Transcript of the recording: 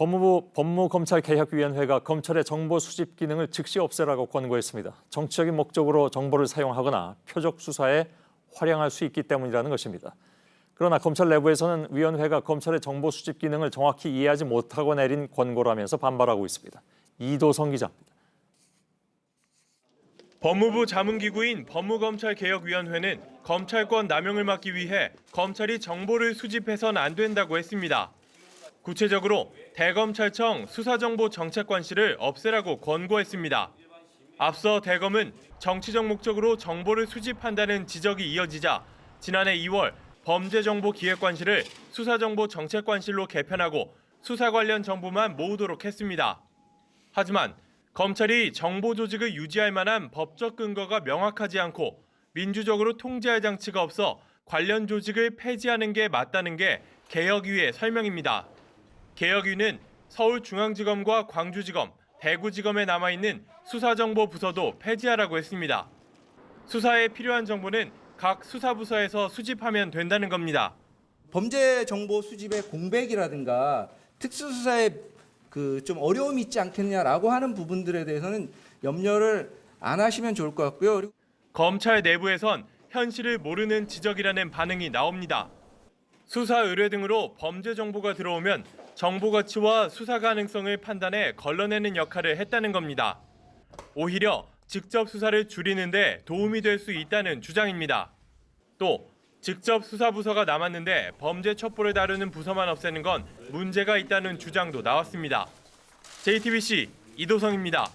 법무부 법무검찰개혁위원회가 검찰의 정보 수집 기능을 즉시 없애라고 권고했습니다. 정치적인 목적으로 정보를 사용하거나 표적 수사에 활용할 수 있기 때문이라는 것입니다. 그러나 검찰 내부에서는 위원회가 검찰의 정보 수집 기능을 정확히 이해하지 못하고 내린 권고라면서 반발하고 있습니다. 이도성 기자입니다. 법무부 자문기구인 법무검찰개혁위원회는 검찰권 남용을 막기 위해 검찰이 정보를 수집해선 안 된다고 했습니다. 구체적으로 대검찰청 수사정보정책관실을 없애라고 권고했습니다. 앞서 대검은 정치적 목적으로 정보를 수집한다는 지적이 이어지자 지난해 2월 범죄정보기획관실을 수사정보정책관실로 개편하고 수사 관련 정보만 모으도록 했습니다. 하지만 검찰이 정보 조직을 유지할 만한 법적 근거가 명확하지 않고 민주적으로 통제할 장치가 없어 관련 조직을 폐지하는 게 맞다는 게 개혁위의 설명입니다. 개혁위는 서울중앙지검과 광주지검, 대구지검에 남아있는 수사정보부서도 폐지하라고 했습니다. 수사에 필요한 정보는 각 수사부서에서 수집하면 된다는 겁니다. 범죄 정보 수집의 공백이라든가 특수수사에 좀 어려움이 있지 않겠냐라고 하는 부분들에 대해서는 염려를 안 하시면 좋을 것 같고요. 검찰 내부에선 현실을 모르는 지적이라는 반응이 나옵니다. 수사 의뢰 등으로 범죄 정보가 들어오면 정보 가치와 수사 가능성을 판단해 걸러내는 역할을 했다는 겁니다. 오히려 직접 수사를 줄이는 데 도움이 될 수 있다는 주장입니다. 또 직접 수사부서가 남았는데 범죄 첩보를 다루는 부서만 없애는 건 문제가 있다는 주장도 나왔습니다. JTBC 이도성입니다.